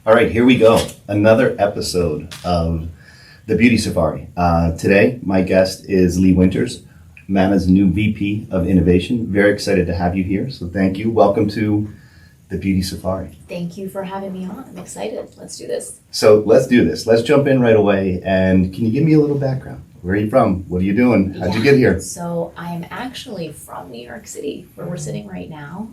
All right, here we go. Another episode of the Beauty Safari. Today, my guest is Leigh Winters, Manna's new VP of Innovation. Very excited to have you here, so thank you. Welcome to the Beauty Safari. Thank you for having me on. I'm excited. Let's do this. So let's do this. Let's jump in right away. And can you give me a little background? Where are you from? What are you doing? How'd you get here? So I'm actually from New York City, where we're sitting right now.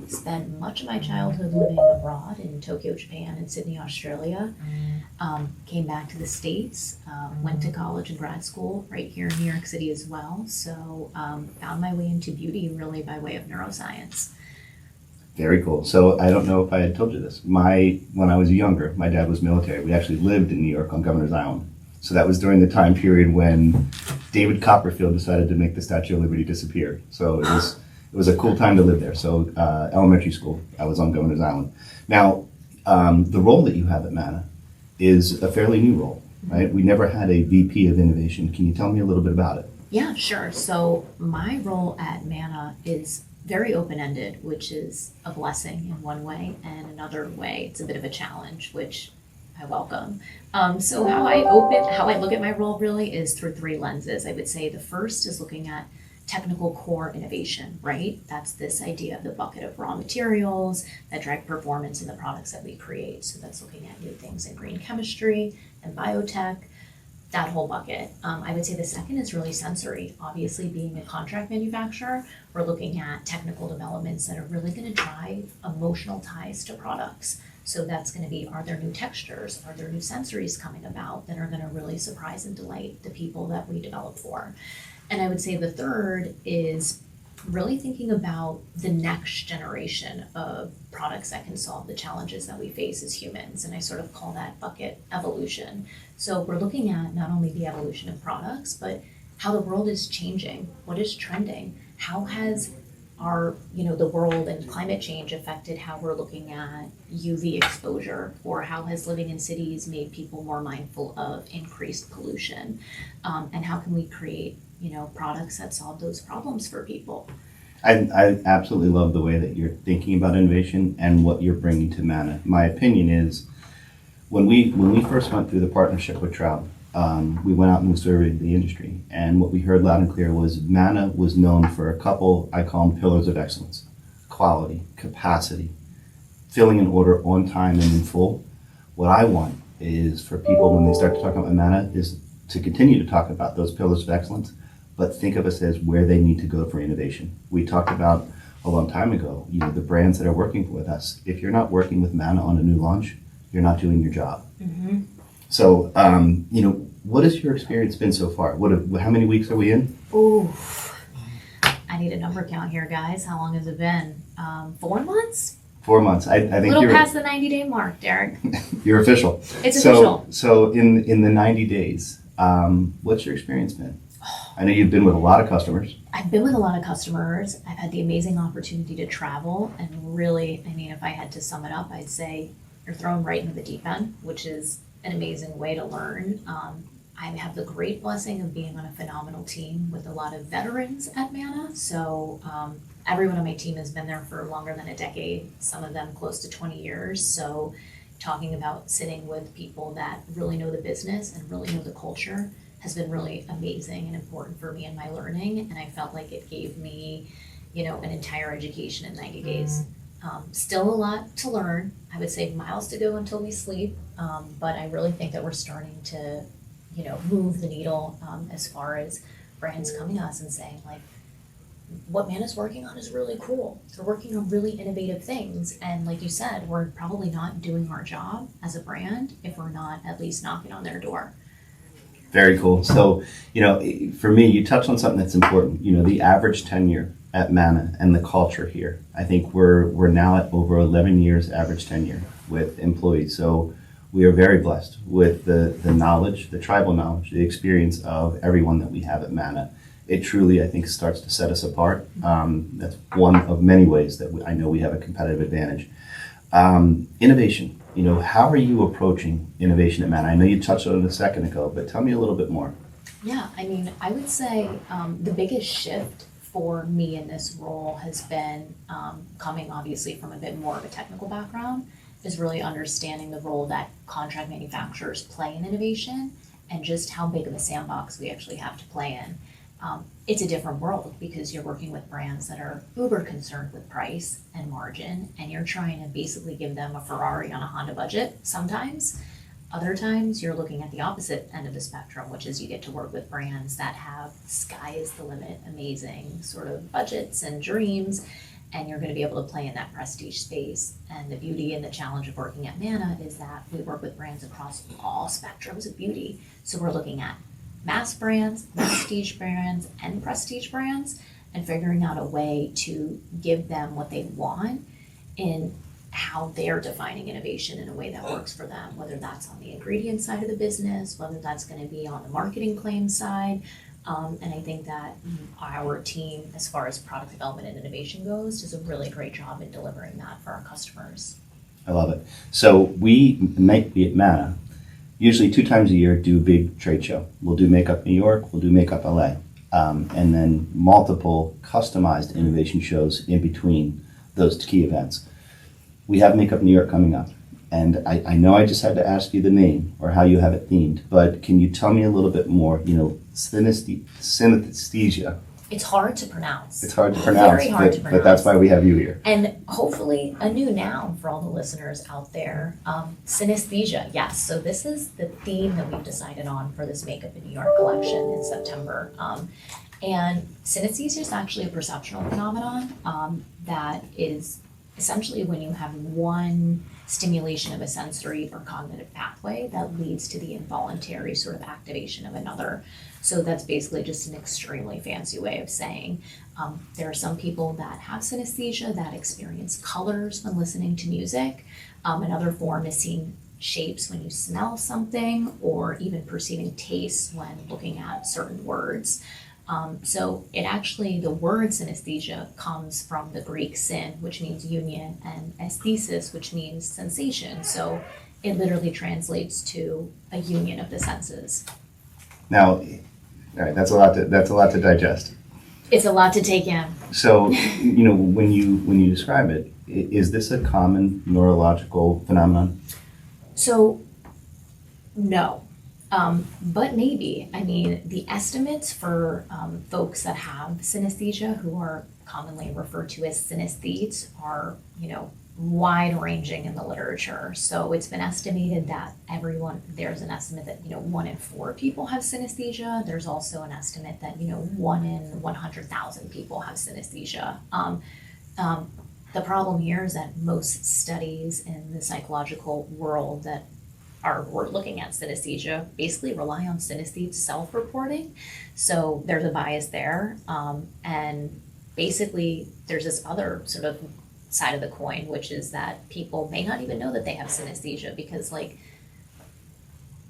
Spent much of my childhood living abroad in Tokyo, Japan, and Sydney, Australia. Came back to the States, went to college and grad school right here in New York City as well. So found my way into beauty really by way of neuroscience. Very cool. So I don't know if I had told you this. When I was younger, my dad was military. We actually lived in New York on Governor's Island. So that was during the time period when David Copperfield decided to make the Statue of Liberty disappear. So it was a cool time to live there. So elementary school, I was on Governor's Island. Now, the role that you have at Manna is a fairly new role, right? We never had a VP of Innovation. Can you tell me a little bit about it? Yeah, sure. So my role at Manna is very open-ended, which is a blessing in one way, and another way, it's a bit of a challenge, which I welcome. So how I look at my role really is through three lenses. I would say the first is looking at technical core innovation, right? That's this idea of the bucket of raw materials that drive performance in the products that we create. So that's looking at new things in green chemistry and biotech, that whole bucket. I would say the second is really sensory. Obviously, being a contract manufacturer, we're looking at technical developments that are really going to drive emotional ties to products. So that's going to be, are there new textures? Are there new sensories coming about that are going to really surprise and delight the people that we develop for? And I would say the third is really thinking about the next generation of products that can solve the challenges that we face as humans. And I sort of call that bucket evolution. So we're looking at not only the evolution of products, but how the world is changing, what is trending, how has the world and climate change affected how we're looking at UV exposure, or how has living in cities made people more mindful of increased pollution, and how can we create products that solve those problems for people. I absolutely love the way that you're thinking about innovation and what you're bringing to Manna. My opinion is when we first went through the partnership with Trout, we went out and we surveyed the industry, and what we heard loud and clear was Manna was known for a couple, I call them pillars of excellence: quality, capacity, filling an order on time and in full. What I want is for people, when they start to talk about Manna, is to continue to talk about those pillars of excellence, but think of us as where they need to go for innovation. We talked about a long time ago, the brands that are working with us. If you're not working with Manna on a new launch, you're not doing your job. Mm-hmm. So, what has your experience been so far? How many weeks are we in? Ooh, I need a number count here, guys. How long has it been? 4 months? 4 months. I think you're past the 90-day mark, Derek. You're official. It's official. So in the 90 days, what's your experience been? I know you've been with a lot of customers. I've been with a lot of customers. I've had the amazing opportunity to travel, and really, if I had to sum it up, I'd say you're thrown right into the deep end, which is an amazing way to learn. I have the great blessing of being on a phenomenal team with a lot of veterans at Manna. So everyone on my team has been there for longer than a decade, some of them close to 20 years. So talking about sitting with people that really know the business and really know the culture has been really amazing and important for me in my learning. And I felt like it gave me, an entire education in 90 days. Still a lot to learn. I would say miles to go until we sleep. But I really think that we're starting to, move the needle as far as brands coming to us and saying, like, what Manna's working on is really cool. They're working on really innovative things. And like you said, we're probably not doing our job as a brand if we're not at least knocking on their door. Very cool. So, for me, you touched on something that's important. The average tenure at Manna and the culture here. I think we're now at over 11 years average tenure with employees. So we are very blessed with the knowledge, the tribal knowledge, the experience of everyone that we have at Manna. It truly, I think, starts to set us apart. That's one of many ways that I know we have a competitive advantage. Innovation. How are you approaching innovation at Manna? I know you touched on it a second ago, but tell me a little bit more. Yeah, I would say the biggest shift for me in this role has been coming obviously from a bit more of a technical background is really understanding the role that contract manufacturers play in innovation and just how big of a sandbox we actually have to play in. It's a different world because you're working with brands that are uber concerned with price and margin, and you're trying to basically give them a Ferrari on a Honda budget sometimes. Other times, you're looking at the opposite end of the spectrum, which is you get to work with brands that have sky is the limit, amazing sort of budgets and dreams, and you're going to be able to play in that prestige space. And the beauty and the challenge of working at Manna is that we work with brands across all spectrums of beauty. So we're looking at mass brands, prestige brands, and prestige brands, and figuring out a way to give them what they want in how they're defining innovation in a way that works for them, whether that's on the ingredient side of the business, whether that's going to be on the marketing claim side. And I think that our team, as far as product development and innovation goes, does a really great job in delivering that for our customers. I love it. So we make be at Manna, usually 2 times a year, do a big trade show. We'll do Makeup New York, we'll do Makeup LA, and then multiple customized innovation shows in between those key events. We have Makeup New York coming up, and I know I just had to ask you the name or how you have it themed, but can you tell me a little bit more, synesthesia? It's hard to pronounce. It's hard to pronounce, Very hard to pronounce. but that's why we have you here. And hopefully a new noun for all the listeners out there. Synesthesia, yes. So this is the theme that we've decided on for this Makeup in New York collection in September. And synesthesia is actually a perceptual phenomenon that is essentially when you have one stimulation of a sensory or cognitive pathway that leads to the involuntary sort of activation of another. So that's basically just an extremely fancy way of saying there are some people that have synesthesia that experience colors when listening to music. Another form is seeing shapes when you smell something, or even perceiving tastes when looking at certain words. So it actually, the word synesthesia comes from the Greek syn, which means union, and aesthesis, which means sensation. So it literally translates to a union of the senses. Now, all right, that's a lot to digest. It's a lot to take in. So, when you describe it, is this a common neurological phenomenon? So, no. But maybe. I mean, the estimates for folks that have synesthesia, who are commonly referred to as synesthetes, are, wide ranging in the literature. So it's been estimated that there's an estimate that, 1 in 4 people have synesthesia. There's also an estimate that, 1 in 100,000 people have synesthesia. The problem here is that most studies in the psychological world that we're looking at synesthesia basically rely on synesthetes self-reporting. So there's a bias there. And basically there's this other sort of side of the coin, which is that people may not even know that they have synesthesia because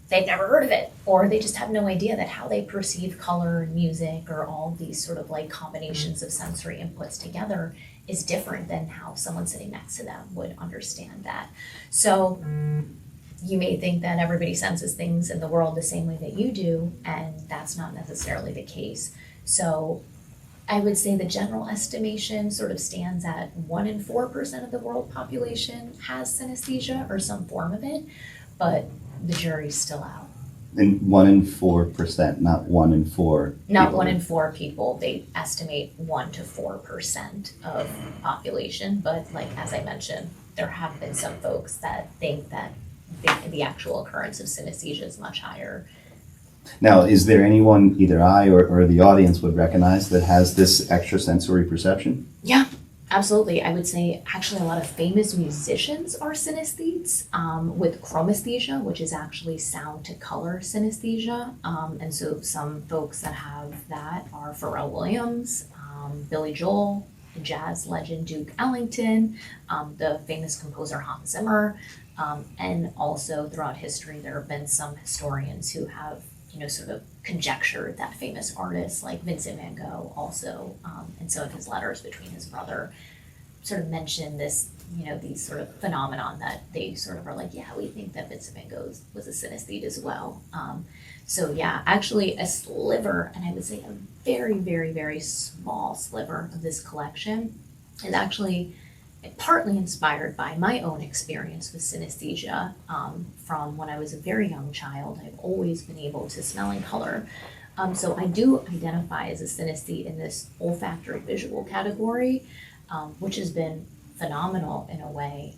they've never heard of it, or they just have no idea that how they perceive color and music or all these sort of combinations of sensory inputs together is different than how someone sitting next to them would understand that. So you may think that everybody senses things in the world the same way that you do, and that's not necessarily the case. So I would say the general estimation sort of stands at 1 in 4% of the world population has synesthesia or some form of it, but the jury's still out. And 1 in 4%, not 1 in 4. Not people. 1 in 4 people. They estimate 1 to 4% of population, but as I mentioned, there have been some folks that think that the actual occurrence of synesthesia is much higher. Now, is there anyone, either I or the audience would recognize, that has this extrasensory perception? Yeah, absolutely. I would say actually a lot of famous musicians are synesthetes with chromesthesia, which is actually sound to color synesthesia. And so some folks that have that are Pharrell Williams, Billy Joel, the jazz legend Duke Ellington, the famous composer Hans Zimmer, and also throughout history there have been some historians who have sort of conjectured that famous artists like Vincent van Gogh also, in some of his letters between his brother, sort of mentioned this, these sort of phenomenon that they sort of are yeah, we think that Vincent van Gogh was a synesthete as well. So yeah, actually a sliver, and I would say a very, very, very small sliver of this collection is actually partly inspired by my own experience with synesthesia. From when I was a very young child, I've always been able to smell and color. So I do identify as a synesthete in this olfactory visual category, which has been phenomenal in a way,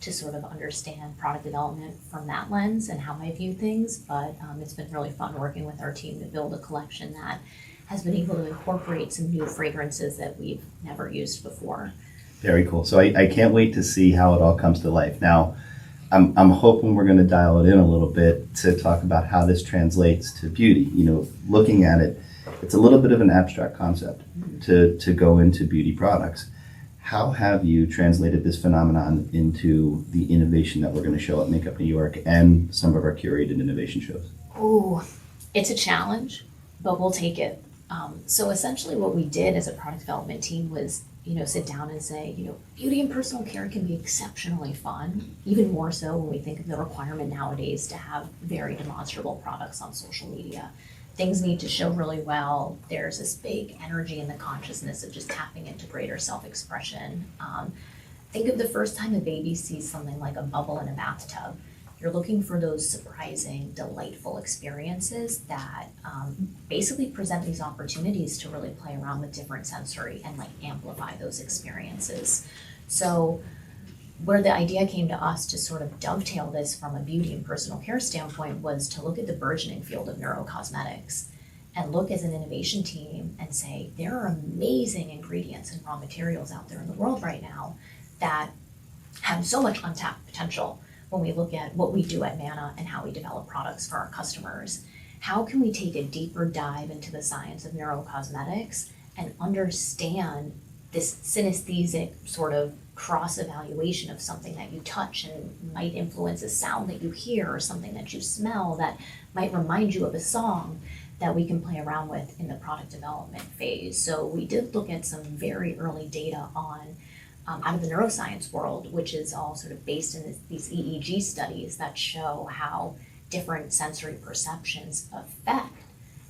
to sort of understand product development from that lens and how I view things. But it's been really fun working with our team to build a collection that has been able to incorporate some new fragrances that we've never used before. Very cool. So I can't wait to see how it all comes to life. Now, I'm hoping we're going to dial it in a little bit to talk about how this translates to beauty. You know, looking at it, it's a little bit of an abstract concept to go into beauty products. How have you translated this phenomenon into the innovation that we're going to show at Makeup New York and some of our curated innovation shows? Oh, it's a challenge, but we'll take it. So essentially what we did as a product development team was, sit down and say, beauty and personal care can be exceptionally fun, even more so when we think of the requirement nowadays to have very demonstrable products on social media. Things need to show really well. There's this big energy in the consciousness of just tapping into greater self-expression. Think of the first time a baby sees something like a bubble in a bathtub. You're looking for those surprising, delightful experiences that basically present these opportunities to really play around with different sensory and amplify those experiences. So where the idea came to us to sort of dovetail this from a beauty and personal care standpoint was to look at the burgeoning field of neurocosmetics and look as an innovation team and say, there are amazing ingredients and raw materials out there in the world right now that have so much untapped potential. When we look at what we do at Manna and how we develop products for our customers, how can we take a deeper dive into the science of neurocosmetics and understand this synesthesic sort of cross-evaluation of something that you touch and might influence a sound that you hear or something that you smell that might remind you of a song that we can play around with in the product development phase. So we did look at some very early data on out of the neuroscience world, which is all sort of based in these EEG studies that show how different sensory perceptions affect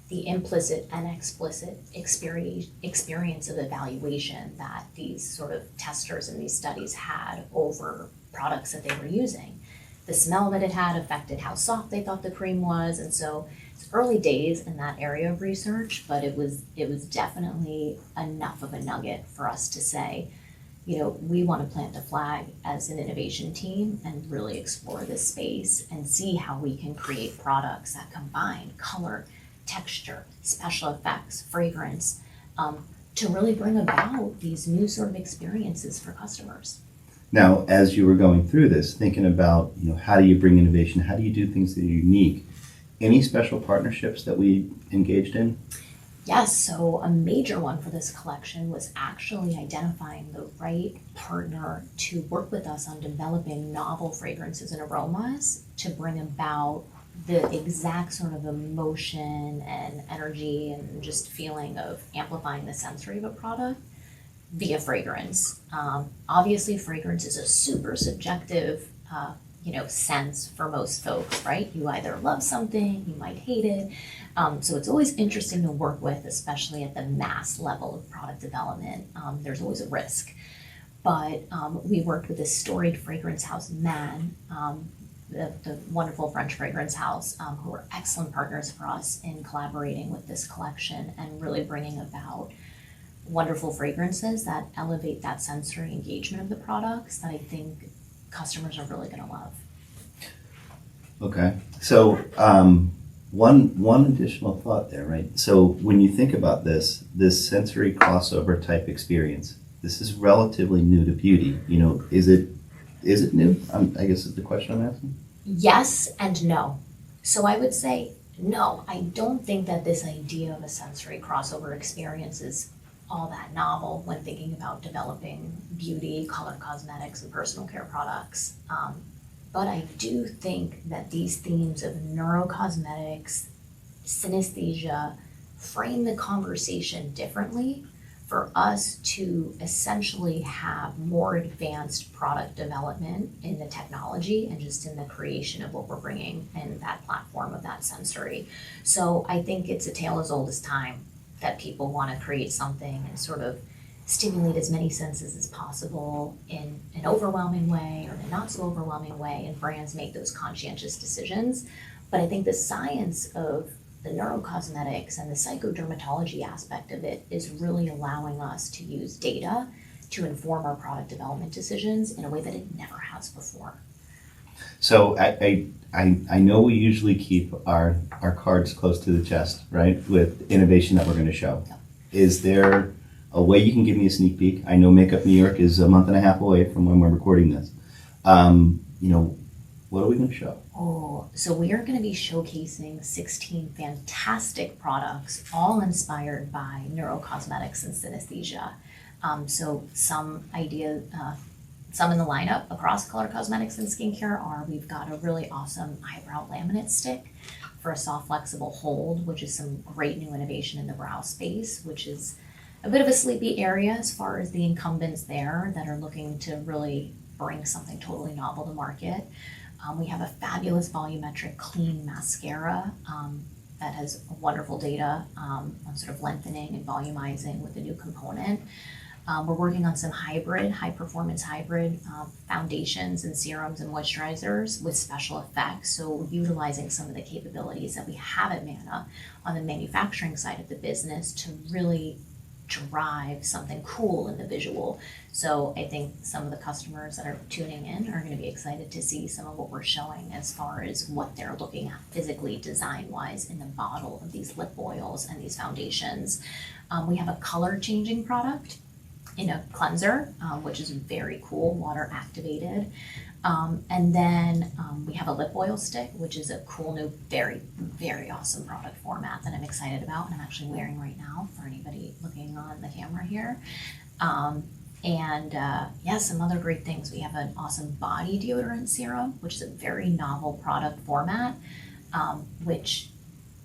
the implicit and explicit experience of evaluation that these sort of testers in these studies had over products that they were using. The smell that it had affected how soft they thought the cream was, and so it's early days in that area of research, but it was definitely enough of a nugget for us to say, we want to plant a flag as an innovation team and really explore this space and see how we can create products that combine color, texture, special effects, fragrance, to really bring about these new sort of experiences for customers. Now, as you were going through this, thinking about, how do you bring innovation? How do you do things that are unique? Any special partnerships that we engaged in? Yes, so a major one for this collection was actually identifying the right partner to work with us on developing novel fragrances and aromas to bring about the exact sort of emotion and energy and just feeling of amplifying the sensory of a product via fragrance. Obviously, fragrance is a super subjective sense for most folks, right? You either love something, you might hate it. So it's always interesting to work with, especially at the mass level of product development. There's always a risk. But we worked with this storied fragrance house, Man, the wonderful French fragrance house, who were excellent partners for us in collaborating with this collection and really bringing about wonderful fragrances that elevate that sensory engagement of the products that I think customers are really going to love. Okay, so one additional thought there, right? So when you think about this sensory crossover type experience, this is relatively new to beauty. Is it new? I guess is the question I'm asking. Yes and no. So I would say no. I don't think that this idea of a sensory crossover experience is all that novel when thinking about developing beauty, color cosmetics, and personal care products. But I do think that these themes of neurocosmetics, synesthesia, frame the conversation differently for us to essentially have more advanced product development in the technology and just in the creation of what we're bringing in that platform of that sensory. So I think it's a tale as old as time that people want to create something and sort of stimulate as many senses as possible in an overwhelming way or in a not so overwhelming way, and brands make those conscientious decisions. But I think the science of the neurocosmetics and the psychodermatology aspect of it is really allowing us to use data to inform our product development decisions in a way that it never has before. So I know we usually keep our cards close to the chest, right, with innovation that we're going to show. Yep. Is there a way you can give me a sneak peek? I know Makeup New York is a month and a half away from when we're recording this. What are we going to show? Oh, so we are going to be showcasing 16 fantastic products, all inspired by neurocosmetics and synesthesia. So some ideas, some in the lineup across color cosmetics and skincare are, we've got a really awesome eyebrow laminate stick for a soft, flexible hold, which is some great new innovation in the brow space, which is a bit of a sleepy area as far as the incumbents there that are looking to really bring something totally novel to market. We have a fabulous volumetric clean mascara that has wonderful data on sort of lengthening and volumizing with the new component. We're working on some high performance hybrid foundations and serums and moisturizers with special effects. So utilizing some of the capabilities that we have at Manna on the manufacturing side of the business to really drive something cool in the visual. So I think some of the customers that are tuning in are going to be excited to see some of what we're showing as far as what they're looking at physically design-wise in the bottle of these lip oils and these foundations. We have a color changing product in a cleanser, which is very cool, water activated. And then we have a lip oil stick, which is a cool new, very, very awesome product format that I'm excited about and I'm actually wearing right now for anybody looking on the camera here. Some other great things. We have an awesome body deodorant serum, which is a very novel product format, which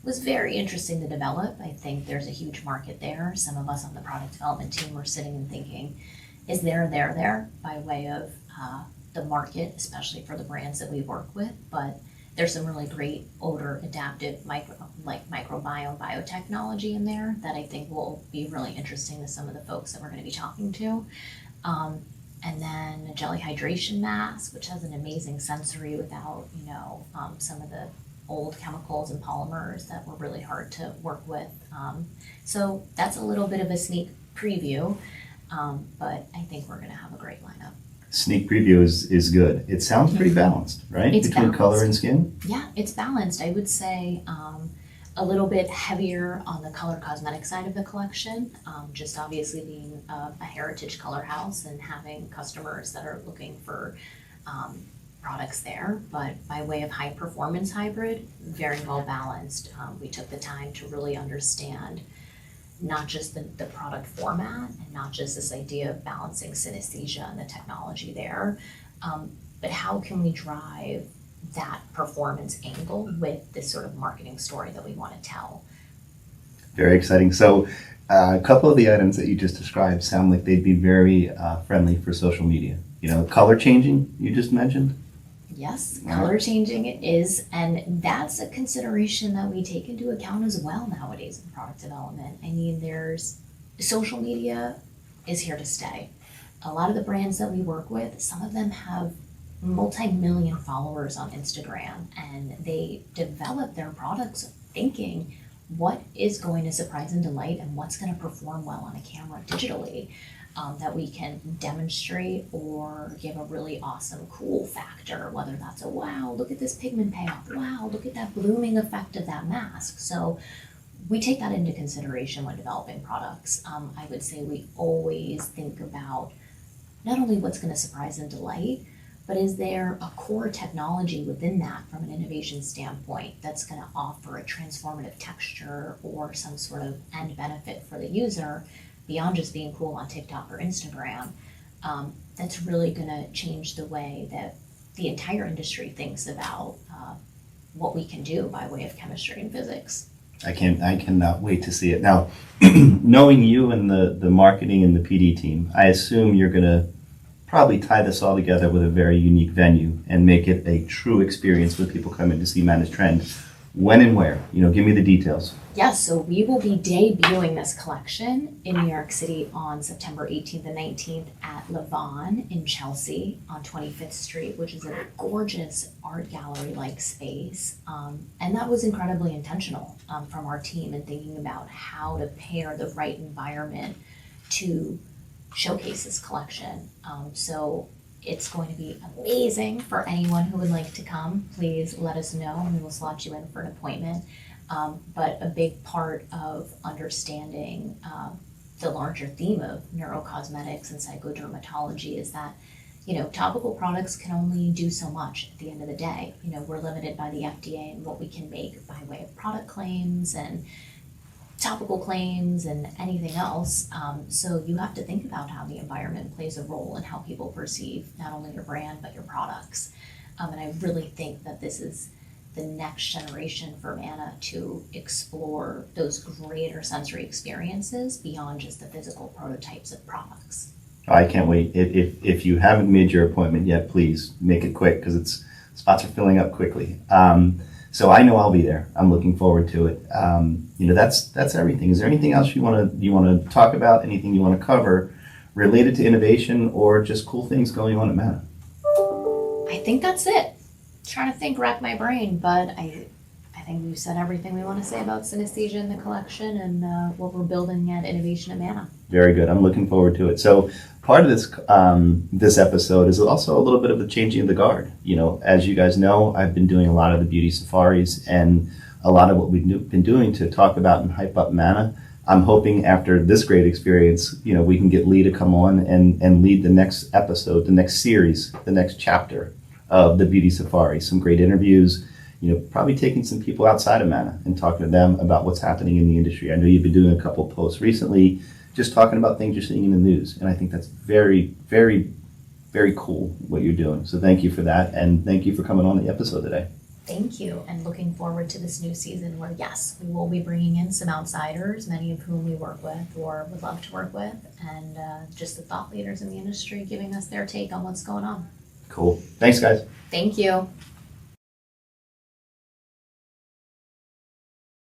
was very interesting to develop. I think there's a huge market there. Some of us on the product development team were sitting and thinking, is there by way of the market, especially for the brands that we work with, but there's some really great odor adaptive microbiome biotechnology in there that I think will be really interesting to some of the folks that we're going to be talking to. And then a jelly hydration mask, which has an amazing sensory without, some of the old chemicals and polymers that were really hard to work with. So that's a little bit of a sneak preview, but I think we're going to have a great lineup. Sneak preview is good. It sounds pretty balanced, right? It's Between balanced. color and skin? Yeah, it's balanced. I would say a little bit heavier on the color cosmetic side of the collection, just obviously being a heritage color house and having customers that are looking for products there. But by way of high performance hybrid, very well balanced. We took the time to really understand not just the product format and not just this idea of balancing synesthesia and the technology there, but how can we drive that performance angle with this sort of marketing story that we want to tell. Very exciting. So a couple of the items that you just described sound like they'd be very friendly for social media. Color changing, you just mentioned? Yes, color changing it is, and that's a consideration that we take into account as well nowadays in product development. I mean, there's social media is here to stay. A lot of the brands that we work with, some of them have multi-million followers on Instagram, and they develop their products thinking what is going to surprise and delight and what's going to perform well on a camera digitally. That we can demonstrate or give a really awesome cool factor, whether that's a wow, look at this pigment payoff, wow, look at that blooming effect of that mask. So we take that into consideration when developing products. I would say we always think about not only what's going to surprise and delight, but is there a core technology within that from an innovation standpoint that's going to offer a transformative texture or some sort of end benefit for the user beyond just being cool on TikTok or Instagram, that's really going to change the way that the entire industry thinks about what we can do by way of chemistry and physics. I cannot wait to see it. Now, knowing you and the marketing and the PD team, I assume you're going to probably tie this all together with a very unique venue and make it a true experience when people come in to see Manna's Trend. When and where? Give me the details. Yes, so we will be debuting this collection in New York City on September 18th and 19th at Levon in Chelsea on 25th Street, which is a gorgeous art gallery-like space. And that was incredibly intentional from our team in thinking about how to pair the right environment to showcase this collection. So it's going to be amazing for anyone who would like to come. Please let us know and we will slot you in for an appointment. But a big part of understanding the larger theme of neurocosmetics and psychodermatology is that, topical products can only do so much at the end of the day. We're limited by the FDA and what we can make by way of product claims and topical claims and anything else. So you have to think about how the environment plays a role in how people perceive not only your brand, but your products. And I really think that this is the next generation for Manna to explore those greater sensory experiences beyond just the physical prototypes of products. I can't wait. If you haven't made your appointment yet, please make it quick because spots are filling up quickly. So I know I'll be there. I'm looking forward to it. That's everything. Is there anything else you want to talk about? Anything you want to cover related to innovation or just cool things going on at Manna? I think that's it. Trying to rack my brain, but I think we've said everything we want to say about synesthesia in the collection and what we're building at Innovation at Manna. Very good. I'm looking forward to it. So part of this episode is also a little bit of the changing of the guard. As you guys know, I've been doing a lot of the beauty safaris and a lot of what we've been doing to talk about and hype up Manna. I'm hoping after this great experience, we can get Leigh to come on and lead the next episode, the next series, the next chapter of the Beauty Safari. Some great interviews, probably taking some people outside of Manna and talking to them about what's happening in the industry. I know you've been doing a couple posts recently, just talking about things you're seeing in the news. And I think that's very, very, very cool what you're doing. So thank you for that. And thank you for coming on the episode today. Thank you. And looking forward to this new season where, yes, we will be bringing in some outsiders, many of whom we work with or would love to work with, and just the thought leaders in the industry giving us their take on what's going on. Cool. Thanks, guys. Thank you.